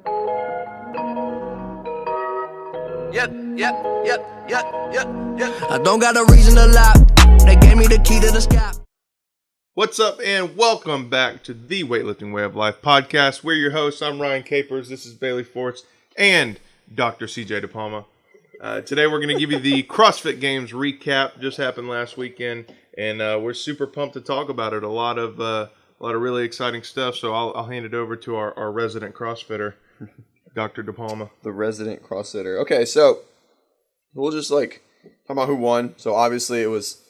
Yep. I don't got a reason to lie. They gave me the key to the sky. What's up, and welcome back to the Weightlifting Way of Life podcast. We're your hosts. I'm Ryan Capers. This is Bailey Forts and Dr. CJ DePalma. Today we're going to give you the CrossFit Games recap. Just happened last weekend, and we're super pumped to talk about it. A lot of really exciting stuff. So I'll hand it over to our resident CrossFitter, Dr. DePalma. The resident CrossFitter. Okay, so we'll just talk about who won. So obviously it was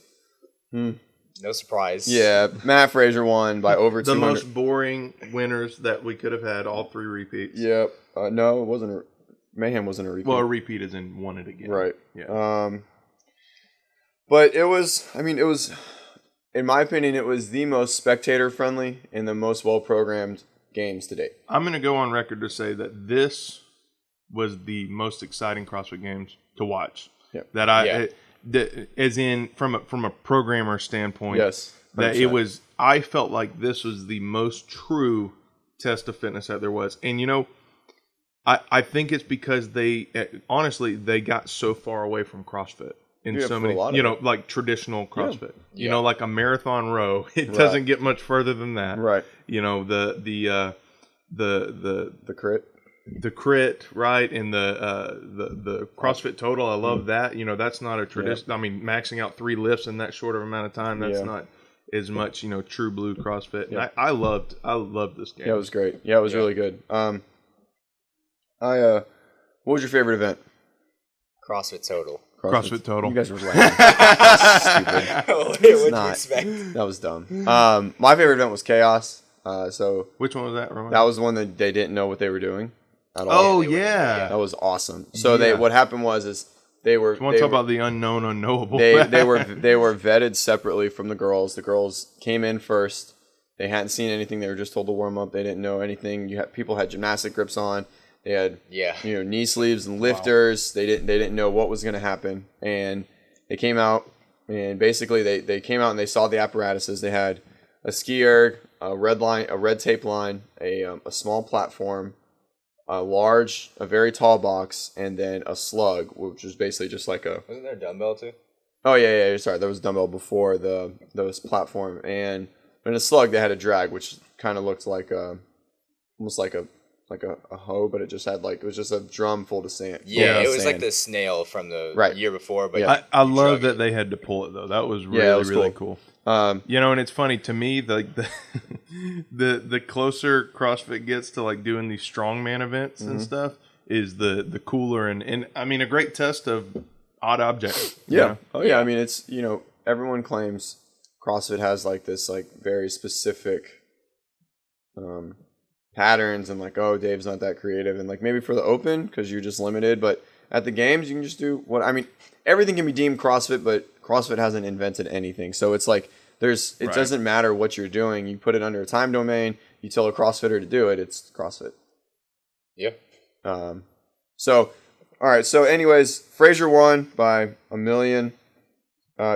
no surprise. Yeah, Matt Frazier won by over the 200. most boring winners that we could have had, all three repeats. Yep. No, it wasn't. Mayhem wasn't a repeat. Well, a repeat is in won it again. Right. Yeah. But it was, in my opinion, it was the most spectator-friendly and the most well-programmed games to date. I'm going to go on record to say that this was the most exciting CrossFit Games to watch. Yep. As in from a programmer standpoint. Yes. 100%. That it was. I felt like this was the most true test of fitness that there was, and I think it's because they got so far away from CrossFit in so many, like traditional CrossFit. Yeah. Like a marathon row, it doesn't get much further than that. Right. The crit. The crit, right, and the CrossFit total. I love that. That's not a tradition. Yeah. I mean, maxing out 3 lifts in that short of amount of time. That's not as much, true blue CrossFit. Yeah. I loved this game. Yeah, it was great. Yeah, it was really good. What was your favorite event? CrossFit Total. CrossFit Total. You guys were laughing. That's stupid. What'd you expect? That was dumb. My favorite event was Chaos. So which one was that? That was the one that they didn't know what they were doing at all. Oh yeah, that was awesome. So what happened was they were. You want to talk about the unknown unknowable? They were vetted separately from the girls. The girls came in first. They hadn't seen anything. They were just told to warm up. They didn't know anything. People had gymnastic grips on. They had knee sleeves and lifters. Wow. They didn't know what was going to happen, and they came out and basically they came out and they saw the apparatuses. They had a ski erg, a red tape line, a small platform, a very tall box, and then a slug, which was basically just like a. Wasn't there a dumbbell too? Oh yeah. Sorry, there was a dumbbell before this platform, and in a slug they had a drag, which kind of looked like almost like a hoe, but it just had it was just a drum full of sand. Yeah, it was like the snail from the year before. But I love that they had to pull it though. That was really cool. And it's funny to me, the closer CrossFit gets to doing these strongman events and stuff is the cooler and I mean a great test of odd objects. Yeah. Oh yeah. I mean it's everyone claims CrossFit has this very specific patterns and Dave's not that creative and maybe for the open because you're just limited, but at the games you can just do everything can be deemed CrossFit, but CrossFit hasn't invented anything. So it's it doesn't matter what you're doing. You put it under a time domain, you tell a CrossFitter to do it, it's CrossFit. Yeah. So all right, so anyways, Frazier won by 1 million.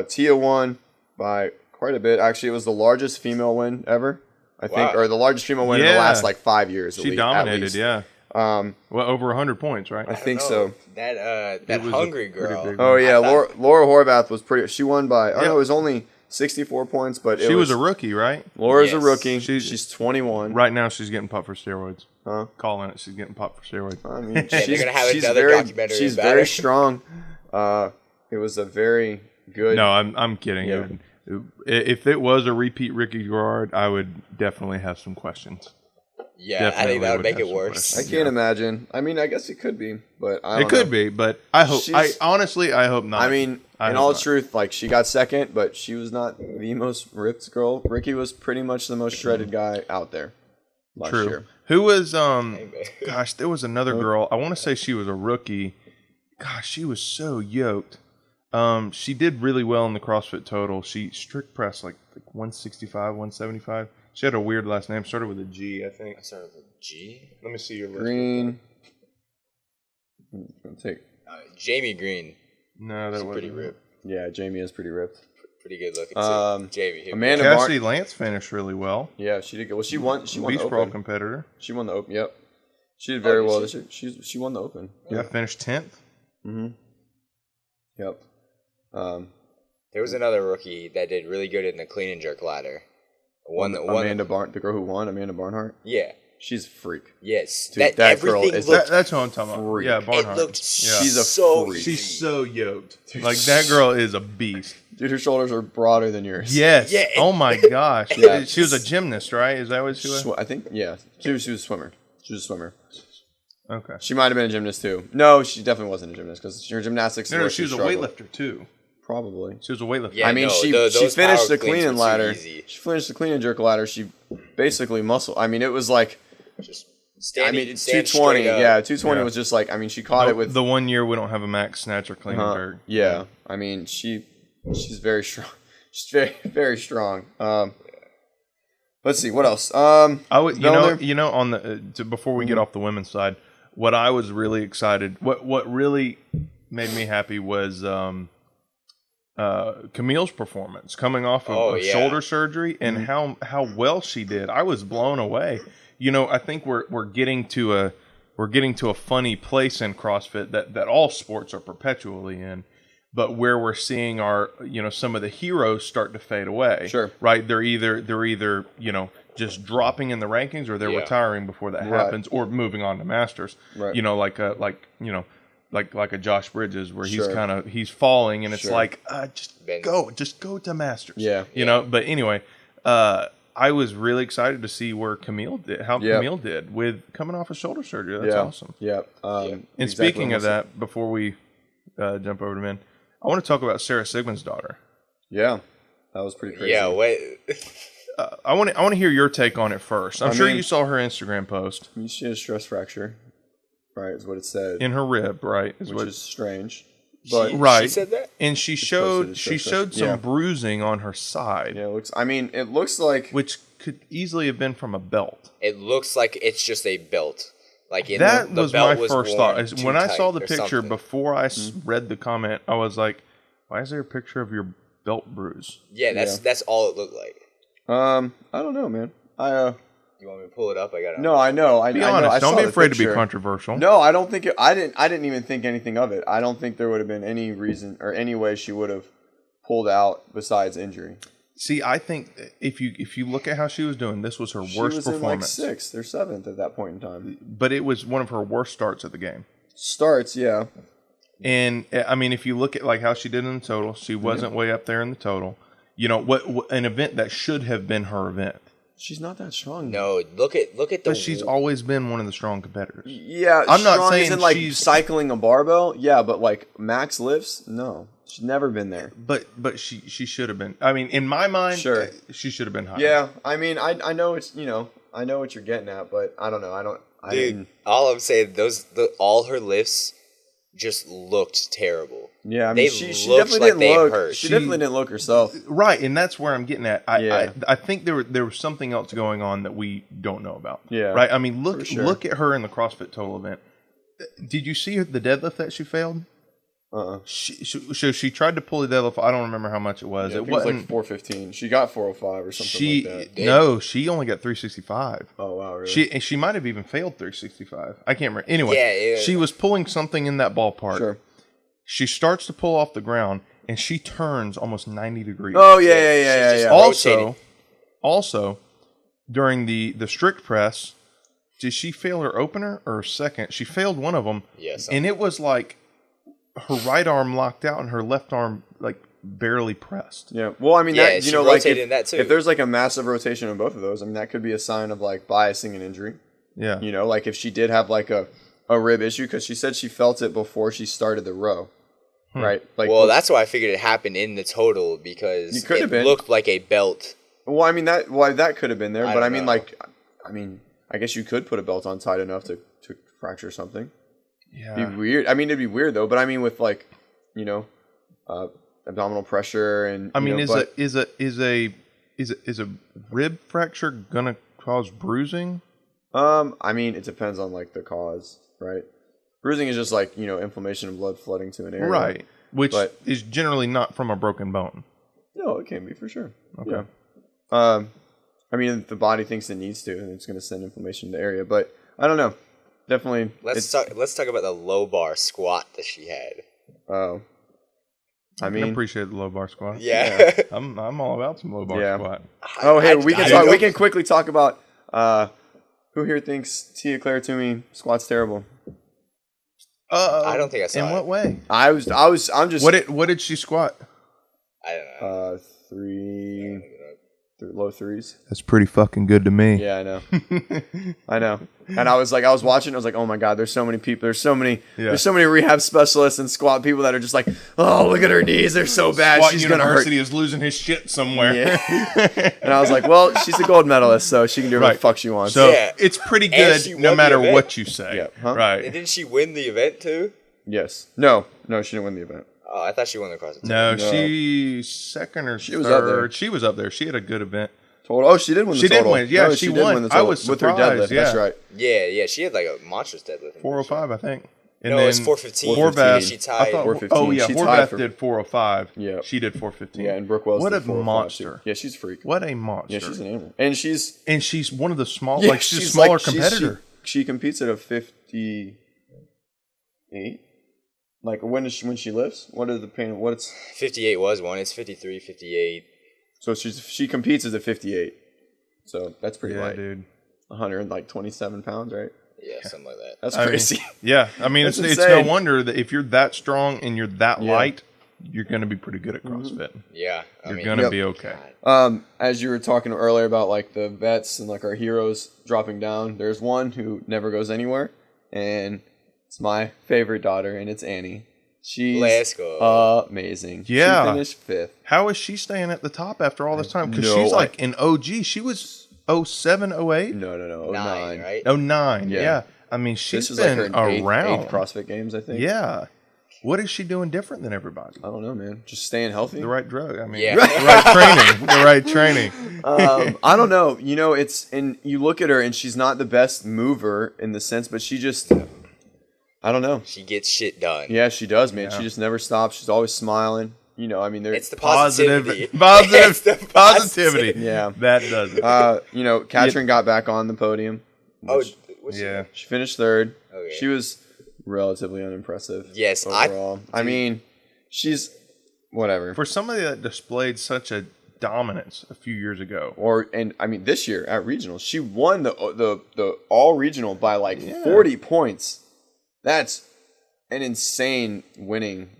Tia won by quite a bit. Actually, it was the largest female win ever. I think, or the largest female win in the last 5 years. She dominated, well, over 100 points, right? I think so. That hungry girl. Oh yeah, Laura Horvath was pretty. She won by. Oh no, it was only 64 points, but she was a rookie, right? Laura's a rookie. She's 21. Right now, she's getting popped for steroids. Huh? Calling it, she's getting popped for steroids. I mean, they're gonna have another documentary. She's very strong. It was a very good. No, I'm kidding. Yeah. If it was a repeat Ricky Garrard, I would definitely have some questions. Yeah, Definitely I think that would make it worse. I can't imagine. I mean, I guess it could be, but I don't know. It could be, but I hope. I hope not. I mean, in all truth, she got second, but she was not the most ripped girl. Ricky was pretty much the most shredded guy out there last year. Who was? Gosh, there was another girl. I want to say she was a rookie. Gosh, she was so yoked. She did really well in the CrossFit Total. She strict pressed like 165, 175. She had a weird last name. Started with a G, I think. Started with a G? Let me see your list. Green. Jamie Green. No, that was pretty ripped. Yeah, Jamie is pretty ripped. Pretty good looking. Jamie. Amanda Cassidy Lance finished really well. Yeah, she did good. Well, she won. She won Beach the Brawl Open. competitor. She won the Open. Yep. She did very well this year. She won the Open. Yeah, finished 10th. Mm-hmm. Yep. There was another rookie that did really good in the clean and jerk ladder. The girl who won, Amanda Barnhart. Yeah. She's a freak. Yes. Dude, that girl is that's what I'm talking about. Freak. Yeah, Barnhart. It looked She's a freak. She's so yoked. Like, that girl is a beast. Dude, her shoulders are broader than yours. Yes. Yeah, oh my gosh. Yeah. She was a gymnast, right? Is that what she was? I think, yeah. She was a swimmer. She was a swimmer. Okay. She might have been a gymnast too. No, she definitely wasn't a gymnast because her gymnastics. No, she was a weightlifter too. Probably. She was a weightlifter. Yeah, I mean, she finished the clean and ladder. She finished the clean and jerk ladder. She basically muscle. I mean, it was like just it's 220. Yeah, 220 was just like. I mean, she caught it with the 1 year we don't have a max snatch or clean and jerk. Yeah, I mean, she's very strong. She's very very strong. Let's see what else. On the before we get off the women's side, what I was really excited, what really made me happy was Camille's performance coming off of shoulder surgery and how well she did. I was blown away. I think we're getting to a funny place in CrossFit that all sports are perpetually in, but where we're seeing our some of the heroes start to fade away. Sure. Right? They're either just dropping in the rankings, or they're retiring before that happens, or moving on to masters. Right. Like a Josh Bridges, where he's falling, and it's like just go to masters. Yeah. But anyway, I was really excited to see Camille did with coming off of shoulder surgery. That's awesome. Yeah. And speaking of that, before we jump over to men, I want to talk about Sarah Sigmund's daughter. Yeah, that was pretty crazy. Yeah, wait. I want to hear your take on it first. I'm sure you saw her Instagram post. I mean, she had a stress fracture, right? Is what it said. In her rib, right? Which is strange. But she said that, and she showed some bruising on her side. Yeah, it looks like which could easily have been from a belt. It looks like it's just a belt. Like that was my first thought. When I saw the picture something. before I read the comment, I was like, "Why is there a picture of your belt bruise?" Yeah, that's all it looked like. I don't know, man. You want me to pull it up? No, I know. Be honest. Don't be afraid to be controversial. No, I don't think I didn't even think anything of it. I don't think there would have been any reason or any way she would have pulled out besides injury. See, I think if you look at how she was doing, this was her worst performance. She was in like 6th or 7th at that point in time. But it was one of her worst starts at the game. Starts, yeah. And I mean, if you look at like how she did in the total, she wasn't way up there in the total. What an event that should have been her event. She's not that strong. No, look at the. But she's always been one of the strong competitors. Yeah, I'm not saying in like cycling a barbell. Yeah, but like max lifts, no, she's never been there. But she should have been. I mean, in my mind, sure, she should have been higher. Yeah, I mean, I know it's I know what you're getting at, but I don't know. Dude, all I'm saying, all her lifts just looked terrible. Yeah, I mean, she definitely didn't look. She definitely didn't look herself. Right, and that's where I'm getting at. I think there was something else going on that we don't know about. Yeah. Right. I mean, look at her in the CrossFit Total event. Did you see the deadlift that she failed? She tried to pull the deadlift. I don't remember how much it was. Yeah, it wasn't like 415. She got 405 or something like that. No, she only got 365. Oh wow, really? She might have even failed 365. I can't remember. Anyway, she was pulling something in that ballpark. Sure. She starts to pull off the ground and she turns almost 90 degrees. Oh yeah. Also, during the strict press, did she fail her opener or her second? She failed one of them. Yes. And it was like her right arm locked out and her left arm like barely pressed. Yeah. Well, I mean, that like if there's like a massive rotation in both of those, I mean, that could be a sign of like biasing an injury. Yeah. Like if she did have like a rib issue, because she said she felt it before she started the row. Right. Like, well, that's why I figured it happened in the total, because it looked like a belt. Well, I mean that could have been there, but I mean, I guess you could put a belt on tight enough to fracture something. Yeah. It'd be weird. I mean, it'd be weird though. But I mean, with like, abdominal pressure and I mean, is a rib fracture gonna cause bruising? I mean, it depends on like the cause, right? Bruising is just like, inflammation and blood flooding to an area. Right. Which is generally not from a broken bone. No, it can be for sure. Okay. Yeah. I mean, if the body thinks it needs to, and it's going to send inflammation to the area. But I don't know. definitely. Let's talk about the low bar squat that she had. Oh, I I mean, appreciate the low bar squat. Yeah. I'm all about some low bar squat. Oh, hey, we can I quickly talk about who here thinks Tia Claire Toomey squat's terrible. I don't think I saw In it. what way? I'm just What did she squat? I don't know. Low threes. That's pretty fucking good to me. Yeah, I know. I know. And I was watching, I was like, oh my God, there's so many people, there's so many rehab specialists and squat people that are just like, oh, look at her knees, they're so bad, Squat she's gonna hurt. University is losing his shit somewhere. Yeah. And I was like, well, she's a gold medalist, so she can do whatever the fuck she wants. So Yeah. it's pretty And she good won no the matter event. what you say. Yeah. Huh? Right. And didn't she win the event too? Yes. No, she didn't win the event. Oh, I thought she won the CrossFit. No, No. she second or She was up there. third. She was up there. She had a good event. Total. Oh, she did win the She did total. win. Yeah, No, she did won. win the I total was with her surprised, deadlift. That's yeah. right. Yeah, she had like a monstrous deadlift. 405, I think. And No, then it's 415. Horvath, She I tied. thought, 415. oh yeah, She tied Horvath for- did 405. Yeah. She did 415. Yeah, and Brooke Wells. What did a 405 monster! too. Yeah, she's a freak. What a monster! Yeah, she's an animal, and she's one of the small, yeah, like she's a smaller competitor. She competes at a 58. Like when she lifts, what is the pain? What it's 58 was one. It's 53, 58. so she competes as a 58. So that's pretty Yeah, light. dude. 127 pounds, right? Yeah, something like that. That's I mean, crazy. yeah, I mean it's That's no insane. wonder that if you're that strong and you're that Yeah. light, you're going to be pretty good at CrossFit. Yeah. You're going to be okay. As you were talking earlier about like the vets and like our heroes dropping down, there's one who never goes anywhere, and it's my favorite daughter, and it's Annie. She's Let's go. amazing. Yeah. She finished 5th. How is she staying at the top after all this time? Because No, she's like an OG. She was 07, 08? No, 9, right? 09. Yeah. Yeah. I mean, she's This was like been her around. eighth CrossFit Games, I think. Yeah. What is she doing different than everybody? I don't know, man. Just staying healthy. The right drug. I mean, Yeah. the right training. The right training. I don't know. You know, and you look at her, and she's not the best mover in the sense, but she just, I don't know. She gets shit done. Yeah, she does, man. Yeah. She just never stops. She's always smiling. You know, I mean, It's the Positive, positivity. positive, It's the positivity. Yeah. That does it. You know, Katrin got back on the podium. Oh, which- what's Yeah. she finished 3rd. Okay. She was relatively unimpressive. Yes, overall. I mean, she's whatever. For somebody that displayed such a dominance a few years ago. I mean, this year at regionals, she won the all regional by like 40 points. That's an insane winning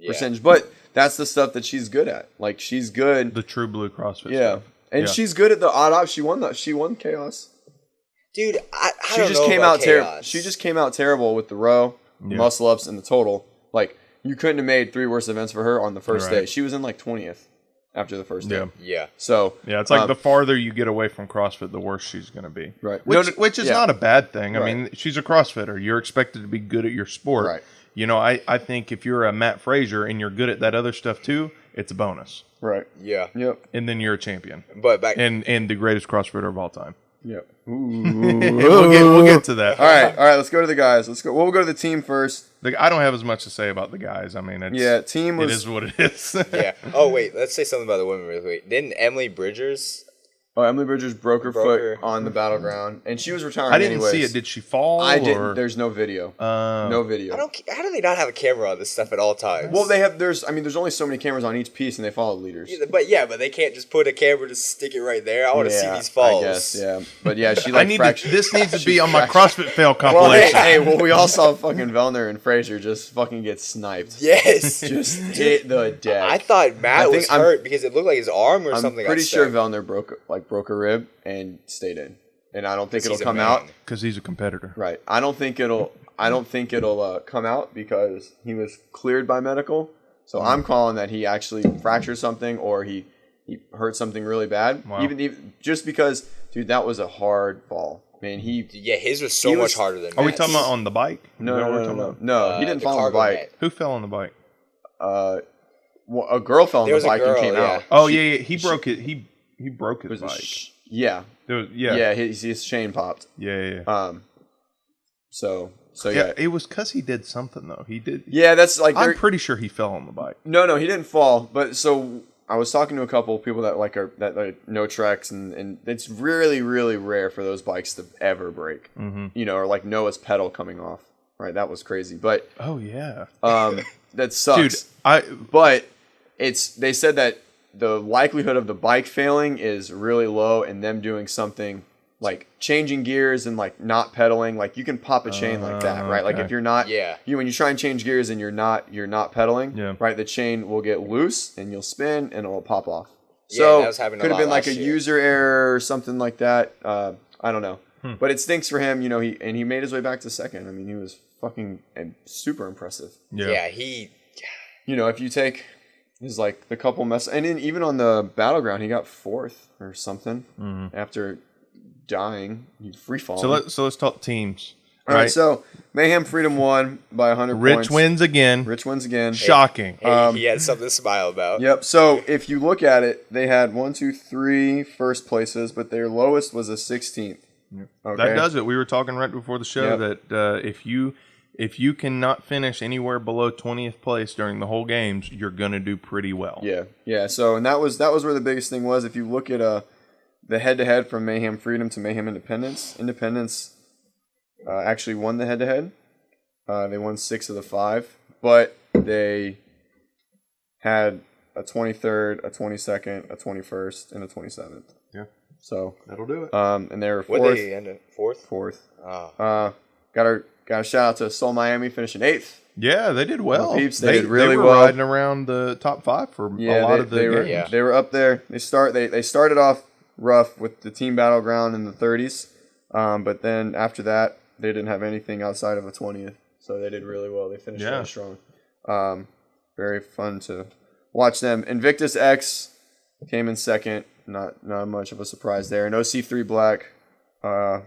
percentage, but that's the stuff that she's good at. Like she's good. The true blue CrossFit Yeah, stuff. and Yeah. she's good at the odd op. She won chaos. Dude, I She don't just know came about out terrible. chaos. She just came out terrible with the row, Yeah. muscle ups, and the total. Like you couldn't have made 3 worse events for her on the first Right. day. She was in like 20th after the first day. Yeah. Yeah. So Yeah, it's like the farther you get away from CrossFit, the worse she's going to be. Right. Which is yeah. not a bad thing. I Right. mean, she's a CrossFitter. You're expected to be good at your sport. Right. You know, I think if you're a Matt Frazier and you're good at that other stuff too, it's a bonus. right. Yeah. Yep. And then you're a champion. But back And the greatest CrossFitter of all time. Yep. We'll get to that. All right. Let's go to the guys. Let's go. We'll go to the team first. I don't have as much to say about the guys. I mean, Team was. it is what it is. yeah. Oh wait, let's say something about the women really quick. Didn't Emily Bridgers? Oh, Emily Bridgers broke her Broke foot her. on the battleground, and she was retiring. I didn't anyways. see it. Did she fall? I didn't. or- There's no video. No video. I don't. How do they not have a camera on this stuff at all times? Well, they have. There's only so many cameras on each piece, and they follow leaders. But they can't just put a camera to stick it right there. I want to see these falls. I guess. Yeah. But yeah, she I like need fractured. this needs to be on my CrossFit fail Well, compilation. hey, we all saw fucking Vellner and Frazier just fucking get sniped. Yes. Just hit the deck. I thought Matt was I'm- hurt because it looked like his arm or I'm something. pretty got sure stuck. Vellner broke a rib and stayed in, and I don't think it'll he's a come man. out. Because he's a competitor. Right. I don't think it'll come out because he was cleared by medical. So I'm calling that he actually fractured something or he hurt something really bad. Wow. Even just because, dude, that was a hard fall. Man, Yeah, his was so He much was- harder than. Are we Matt's. talking about on the bike? Is that what we're talking about? No, he didn't fall on the cargo bike. mat. Who fell on the bike? Well, a girl fell on There the was a bike and girl, came yeah. out. Oh yeah, he broke it. He broke It his was bike. yeah, There was, his chain popped. yeah. So Yeah, yeah. it was because he did something though. He did. Yeah, that's like I'm pretty sure he fell on the bike. No, he didn't fall. But so I was talking to a couple of people that know Treks, and it's really, really rare for those bikes to ever break. You know, or like Noah's pedal coming off. Right, that was crazy. But oh yeah, that sucks. Dude, but they said that the likelihood of the bike failing is really low, and them doing something like changing gears and like not pedaling, like you can pop a chain like that, right? Like if you're not, when you try and change gears and you're not pedaling, right? The chain will get loose and you'll spin and it'll pop off. So that was happening could have been like a year. user error or something like that. I don't know, but it stinks for him. You know, he made his way back to second. I mean, he was fucking super impressive. Yeah, he. You know, if you take his like the couple and then even on the battleground, he got 4th or something after dying. He free falling. So let's talk teams. All right. So Mayhem Freedom won by 100 points. Rich wins again. Shocking. Hey, he had something to smile about. Yep. So if you look at it, they had 1, 2, 3 first places, but their lowest was a 16th. Okay. That does it. We were talking right before the show that if you cannot finish anywhere below 20th place during the whole games, you're gonna do pretty well. Yeah. So and that was where the biggest thing was. If you look at the head-to-head from Mayhem Freedom to Mayhem Independence, actually won the head-to-head. They won 6 of the 5, but they had a 23rd, a 22nd, a 21st, and a 27th. Yeah. So that'll do it. And they were 4th. What did they end at? 4th? 4th. Oh. Got a shout out to Seoul Miami finishing 8th. Yeah, they did well. They did really they were well. riding around the top 5 for a lot of the games. They were up there. They started off rough with the team battleground in the 30s, but then after that they didn't have anything outside of a 20th, so they did really well. They finished really strong. Very fun to watch them. Invictus X came in 2nd. Not much of a surprise there. And OC3 Black, in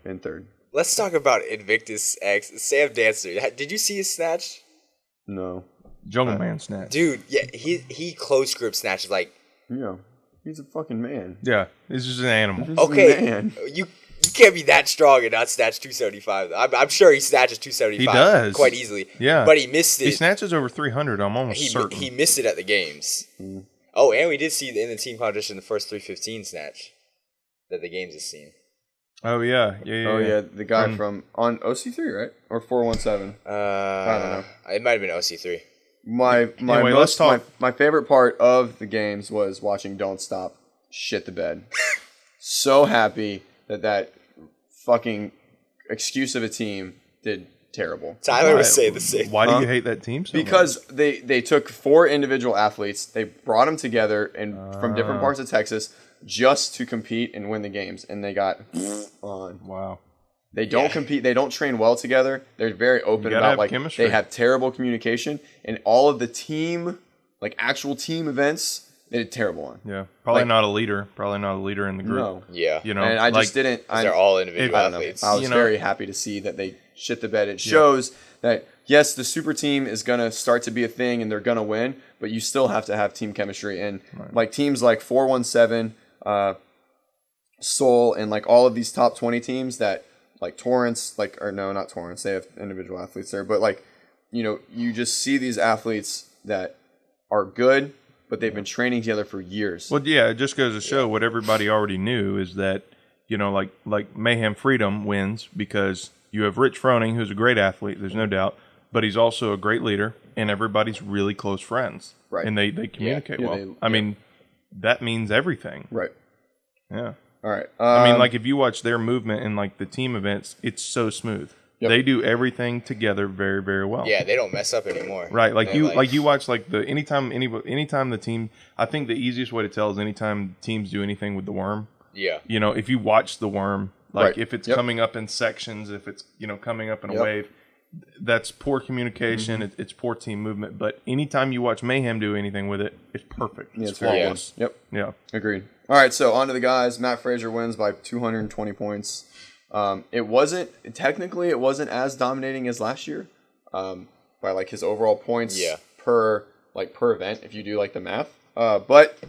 3rd. Let's talk about Invictus X. Sam Dancer. Did you see his snatch? No. Jungle Man snatch. Dude, yeah, he close grip snatches like. Yeah, he's a fucking man. Yeah, he's just an animal. Okay, man. You can't be that strong and not snatch 275. I'm sure he snatches 275. He does. Quite easily. Yeah. But he missed it. He snatches over 300, I'm almost certain. He missed it at the games. Oh, and we did see in the team competition the first 315 snatch that the games has seen. Oh, yeah. Yeah, the guy from on OC3, right? Or 417. I don't know. It might have been OC3. My favorite part of the games was watching Don't Stop shit the bed. So happy that fucking excuse of a team did terrible. Tyler was saying the same. Why do you hate that team so because much? they took 4 individual athletes, they brought them together from different parts of Texas just to compete and win the games, and they got on. Wow. They don't compete. They don't train well together. They're very open about like chemistry. They have terrible communication, and all of the team, like actual team events, they did terrible on. Yeah, probably not a leader. Probably not a leader in the group. No. Yeah, and I just didn't. They're all individual athletes. I was very happy to see that they shit the bed. It shows that yes, the super team is gonna start to be a thing, and they're gonna win, but you still have to have team chemistry. And like teams like 417, Seoul, and like all of these top 20 teams that. Like Torrance, not Torrance, they have individual athletes there, but you just see these athletes that are good, but they've been training together for years. Well, yeah, it just goes to show what everybody already knew is that, like Mayhem Freedom wins because you have Rich Froning, who's a great athlete, there's no doubt, but he's also a great leader, and everybody's really close friends. Right. And they communicate well. I mean, that means everything. Right. Yeah. All right. I mean, like if you watch their movement in like the team events, it's so smooth. Yep. They do everything together very, very well. Yeah, they don't mess up anymore. Right. Like you watch like anytime the team. I think the easiest way to tell is anytime teams do anything with the worm. Yeah. If you watch the worm, like if it's coming up in sections, if it's coming up in a wave, that's poor communication. Mm-hmm. It's poor team movement. But anytime you watch Mayhem do anything with it, it's perfect. It's flawless. Yep. Yeah. Agreed. All right, so on to the guys. Matt Frazier wins by 220 points. It wasn't as dominating as last year by like his overall points per event if you do like the math. But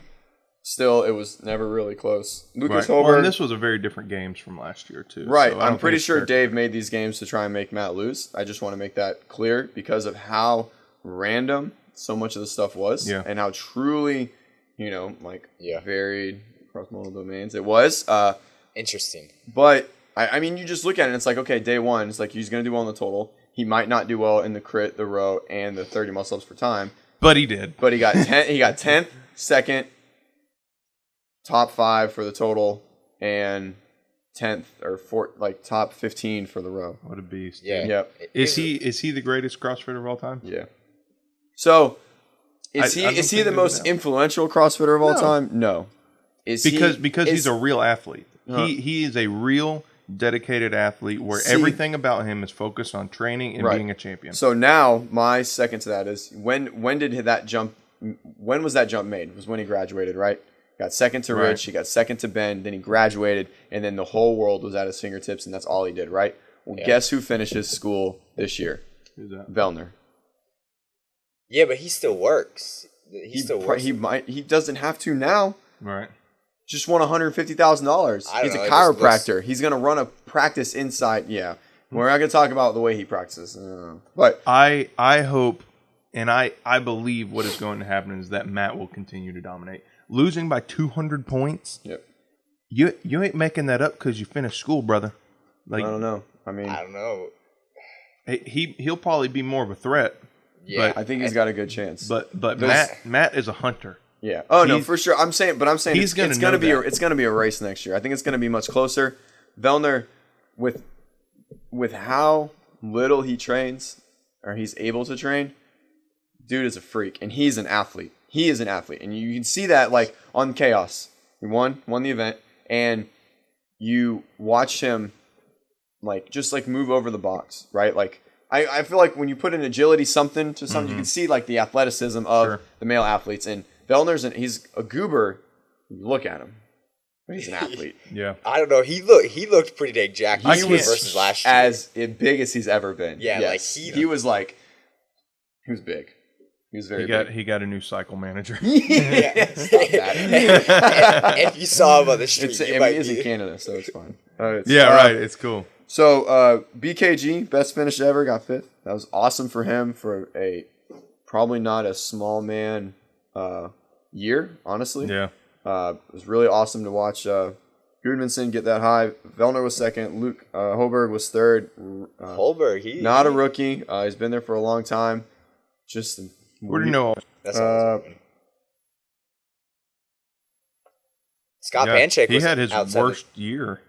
still, it was never really close. Lucas Holberg. Well, and this was a very different games from last year too. Right. So I'm pretty sure Dave made these games to try and make Matt lose. I just want to make that clear because of how random so much of the stuff was, and how truly, varied across multiple domains it was. Interesting. But I mean, you just look at it and it's like, okay, day one, it's like he's going to do well in the total. He might not do well in the crit, the row, and the 30 muscle ups per time. But he did. But he got 10th, second, top 5 for the total, and 10th or top 15 for the row. What a beast. Yeah. Yep. Is he the greatest CrossFitter of all time? Yeah. So is he the most influential CrossFitter of all time? No. Because he's a real athlete. He is a real dedicated athlete where everything about him is focused on training and being a champion. So now my second to that is when did that jump? When was that jump made? It was when he graduated, right? Got second to Rich, he got second to Ben, then he graduated, and then the whole world was at his fingertips, and that's all he did, right? Well, guess who finishes school this year? Who's that? Vellner. Yeah, but he still works. He doesn't have to now. Right. Just won $150,000. He's a chiropractor. He's going to run a practice inside. Yeah. We're not going to talk about the way he practices. But I hope and I believe what is going to happen is that Matt will continue to dominate. Losing by 200 points? Yep. You ain't making that up because you finished school, brother. Like, I don't know. I don't know. He'll probably be more of a threat. Yeah. But I think he's got a good chance. But Matt is a hunter. Yeah. Oh no, for sure. I'm saying it's going to be a race next year. I think it's going to be much closer. Vellner, with how little he trains or he's able to train, dude is a freak, and he's an athlete. He is an athlete, and you can see that like on Chaos. He won the event, and you watch him just move over the box, right? Like I feel like when you put an agility something to something, you can see like the athleticism of the male athletes. And Vellner's he's a goober. You look at him, but he's an athlete. Yeah, I don't know. He looked pretty dang jacked versus last year. As big as he's ever been. Yeah, yes. He was big. He was very big. He got a new cycle manager. Yeah, stop that. If you saw him on the street, he's in Canada, so it's fine. Right. It's cool. So BKG, best finish ever, got 5th. That was awesome for him for a probably not a small man year, honestly. Yeah. It was really awesome to watch Gudmundsson get that high. Vellner was 2nd. Luke Holberg was 3rd. Holberg, he's not a rookie. He's been there for a long time. Just where do you know? That's Scott Panchik. He had his worst year.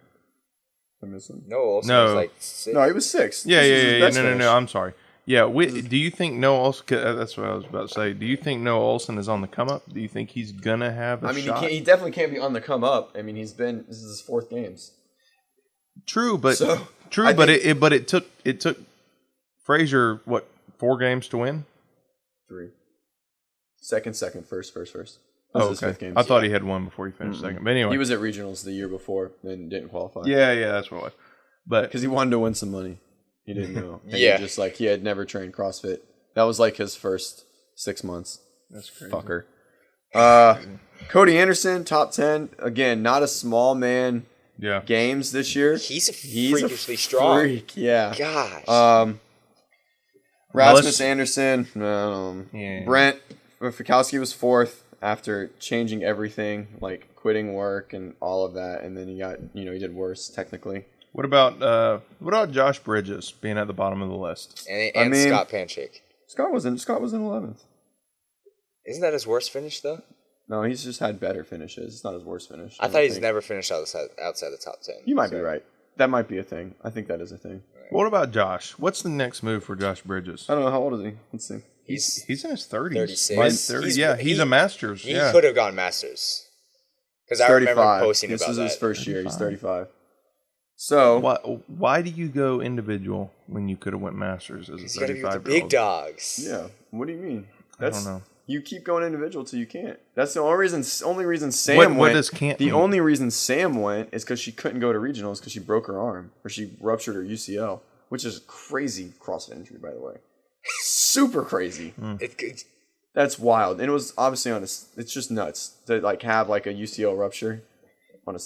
No, was like 6th. No, he was 6th. Yeah. No. I'm sorry. Yeah, do you think Noah Olsen? That's what I was about to say. Do you think Noah Olsen is on the come up? Do you think he's gonna have a shot? He definitely can't be on the come up. I mean, this is his 4th games. True, but it took Frazier 4 games to win? 3. Second, first. Oh, okay. 5th game. I thought he had 1 before he finished second. But anyway, he was at regionals the year before and didn't qualify. Yeah, that's what it was. But because he wanted to win some money, he didn't know. And yeah, he had never trained CrossFit. That was his first 6 months. That's crazy. Fucker. Cody Anderson, top 10. Again, not a small man. Yeah. Games this year. He's freakishly strong. Freak, yeah. Gosh. Rasmus Anderson. Brent Fikowski was 4th after changing everything, quitting work and all of that, and then he got he did worse technically. What about Josh Bridges being at the bottom of the list? And Scott Panchik. Scott was in 11th. Isn't that his worst finish though? No, he's just had better finishes. It's not his worst finish. I thought he's never finished outside the top 10. You might be right. That might be a thing. I think that is a thing. Right. What about Josh? What's the next move for Josh Bridges? I don't know. How old is he? Let's see. He's in his 30s. 36. 30, he's a Masters. He could have gone Masters. Because I remember posting about that. This is his first year. He's 35. So why do you go individual when you could have went Masters as a 35-year-old? He's got to be with the big dogs. Yeah. What do you mean? I don't know. You keep going individual till you can't. That's the only reason Sam went. What does can't mean? Only reason Sam went is because she couldn't go to regionals because she broke her arm or she ruptured her UCL, which is crazy CrossFit injury, by the way. Super crazy. That's wild, and it was obviously it's just nuts to have a UCL rupture on a.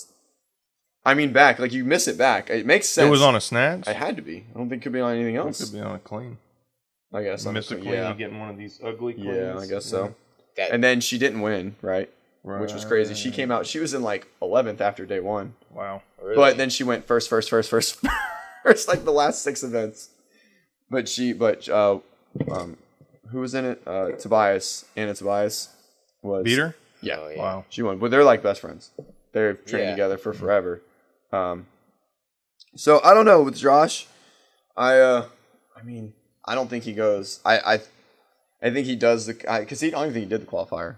I mean, back you miss it back. It makes sense. It was on a snatch. It had to be. I don't think it could be on anything else. It could be on a clean. I guess. Missed the queen, you getting one of these ugly queens. Yeah, I guess so. And then she didn't win, right? Which was crazy. She came out. She was in like 11th after day 1. Wow. Really? But then she went first, like the last 6 events. But who was in it? Anna Tobias was beat her. Yeah. Oh, yeah. Wow. She won. But they're like best friends. They're trained together for forever. So I don't know with Josh. I mean, I don't think he goes. I think he does because I don't even think he did the qualifier.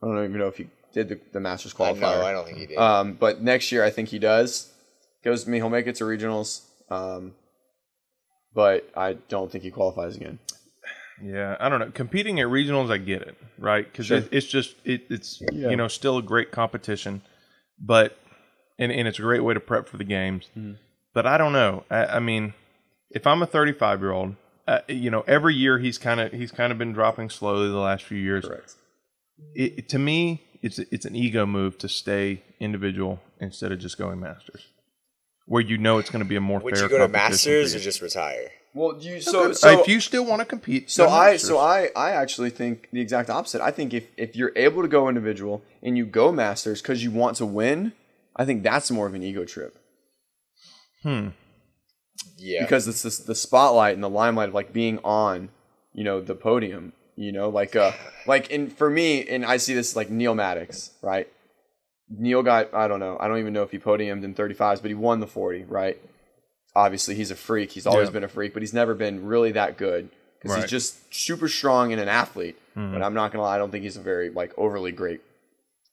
I don't even know if he did the Masters qualifier. No, I don't think he did. But next year I think he does. Goes to me. He'll make it to regionals. But I don't think he qualifies again. Yeah, I don't know. Competing at regionals, I get it, right? Because it's just it's still a great competition, but and it's a great way to prep for the games. Mm-hmm. But I don't know. I mean, if I'm a 35-year-old, every year he's kind of been dropping slowly the last few years. Correct. To me, it's an ego move to stay individual instead of just going Masters, where it's going to be a more Would fair. Would you go to Masters or just retire? Well, so if you still want to compete, I actually think the exact opposite. I think if you're able to go individual and you go Masters because you want to win, I think that's more of an ego trip. Yeah. Because it's the spotlight and the limelight of like being on, the podium. For me, and I see this like Neil Maddox, right? Neil got, I don't know, I don't even know if he podiumed in 35s, but he won the 40, right? Obviously, he's a freak. He's always been a freak, but he's never been really that good because he's just super strong and an athlete. Mm-hmm. But I'm not gonna lie, I don't think he's a very like overly great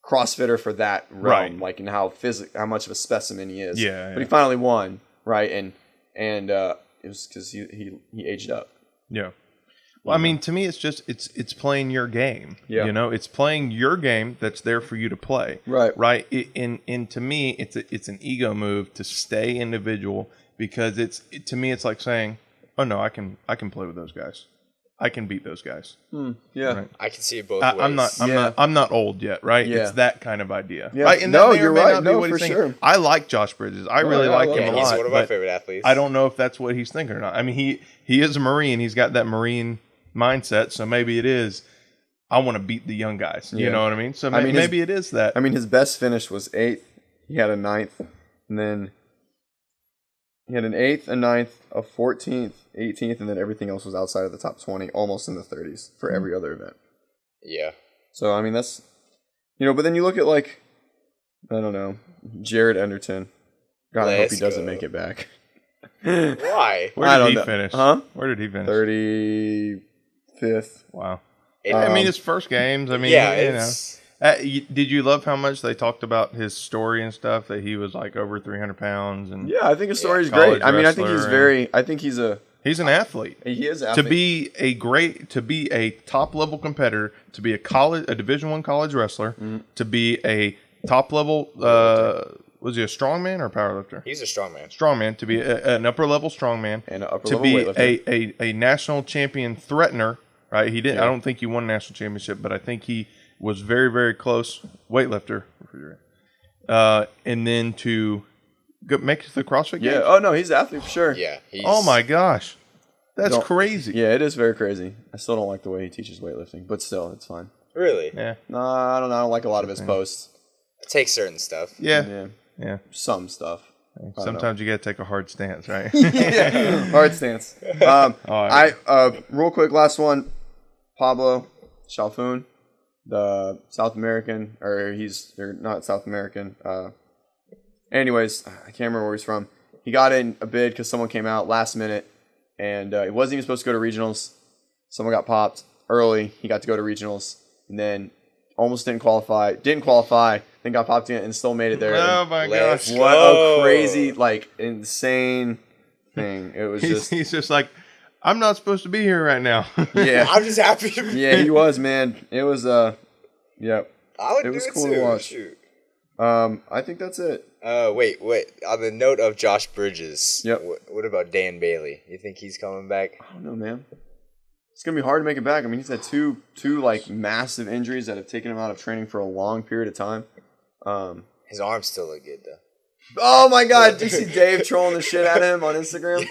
CrossFitter for that realm, like in how much of a specimen he is. Yeah. But he finally won, right? And it was because he aged up. Yeah. Well, I mean, to me, it's just it's playing your game. Yeah. It's playing your game that's there for you to play. Right. Right. And to me, it's an ego move to stay individual because to me it's like saying, oh no, I can play with those guys. I can beat those guys. Yeah. Right? I can see it both ways. I'm not old yet, right? Yeah. It's that kind of idea. Yeah. Right? And no, that may or you're may right. not be No, what he's for thinking. sure. I like Josh Bridges. I really like him a lot. He's one of my but favorite athletes. I don't know if that's what he's thinking or not. I mean, he is a Marine. He's got that Marine mindset. So maybe it is, I want to beat the young guys. You know what I mean? So maybe it is that. I mean, his best finish was 8th. He had a 9th. And then he had an 8th, a 9th, a 14th, 18th, and then everything else was outside of the top 20, almost in the 30s for every other event. Yeah. So, I mean, that's, but then you look at, like, I don't know, Jared Enderton. God, I hope he doesn't make it back. Why? Where did he finish? Huh? Where did he finish? 35th. Wow. I mean, his first games. I mean, did you love how much they talked about his story and stuff? That he was like over 300 pounds and I think his story is great. I mean, I think he's he's an athlete. He is an athlete. To be a top level competitor, to be a Division I college wrestler, to be a top level. Was he a strongman or a powerlifter? He's a strongman. Strongman, to be an upper level strongman, and an upper to level be weightlifter. a national champion threatener. Right? He didn't. Yeah. I don't think he won a national championship, but I think he was very, very close weightlifter. And then to make it to the CrossFit Games. Yeah. Oh no, he's an athlete for sure. Yeah. Oh my gosh, that's crazy. Yeah, it is very crazy. I still don't like the way he teaches weightlifting, but still, it's fine. Really? Yeah. No, I don't know. I don't like a lot of his posts. Take certain stuff. Yeah. Some stuff. Sometimes you gotta take a hard stance, right? Hard stance. Real quick, last one. Pablo Chalfoun, the South American, or they're not South American. Anyways, I can't remember where he's from. He got in a bid because someone came out last minute, and he wasn't even supposed to go to regionals. Someone got popped early. He got to go to regionals, and then almost didn't qualify, then got popped in and still made it there. Oh my gosh. What a crazy, insane thing. It was he's just like, I'm not supposed to be here right now. Yeah. I'm just happy to be here. Yeah, he was, man. It was, I would it was do it cool too. to watch. Shoot. I think that's it. Wait. On the note of Josh Bridges, yep. What about Dan Bailey? You think he's coming back? I don't know, man. It's gonna be hard to make it back. I mean, he's had two massive injuries that have taken him out of training for a long period of time. His arms still look good though. Oh my God! Did you see Dave trolling the shit out of him on Instagram?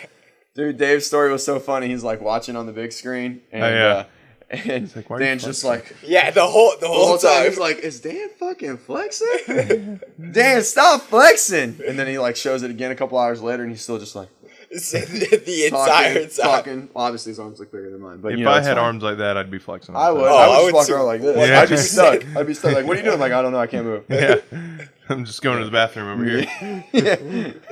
Dude, Dave's story was so funny. He's like watching on the big screen, and and like, Dan's just like, the whole time. He's like, is Dan fucking flexing? Dan, stop flexing! And then he like shows it again a couple hours later, and he's still just like the entire time. Talking. Well, obviously, his arms look bigger than mine, but If you know, I it's had fine. arms like that, I'd be flexing. I would. I I would would just too. walk around like this. Yeah. I'd be stuck. I'd be stuck. Like, what are you doing? Like, I don't know. I can't move. Yeah, I'm just going to the bathroom over here.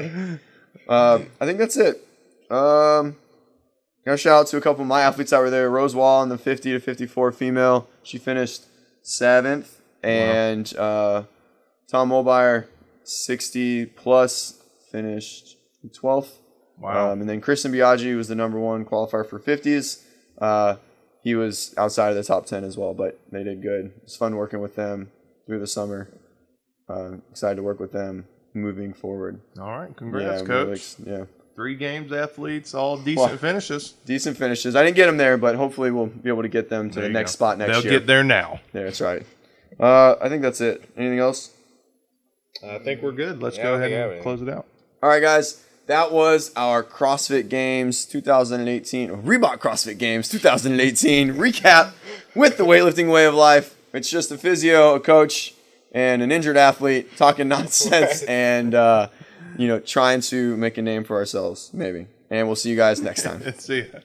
I think that's it. Got a shout out to a couple of my athletes that were there. Rose Wall in the 50 to 54 female. She finished 7th. And Tom Mulbauer, 60 plus, finished 12th. Wow. And then Kristen Biaggi was the number 1 qualifier for 50s. He was outside of the top 10 as well, but they did good. It was fun working with them through the summer. Excited to work with them moving forward. All right, congrats, Yeah, coach. yeah. 3 games athletes, all decent finishes. Decent finishes. I didn't get them there, but hopefully we'll be able to get them to the next spot next year. They'll get there now. Yeah, that's right. I think that's it. Anything else? I think we're good. Let's go ahead and close it out. All right, guys. That was our CrossFit Games 2018, Reebok CrossFit Games 2018 recap with the Weightlifting Way of Life. It's just a physio, a coach, and an injured athlete talking nonsense and, trying to make a name for ourselves, maybe. And we'll see you guys next time. See ya.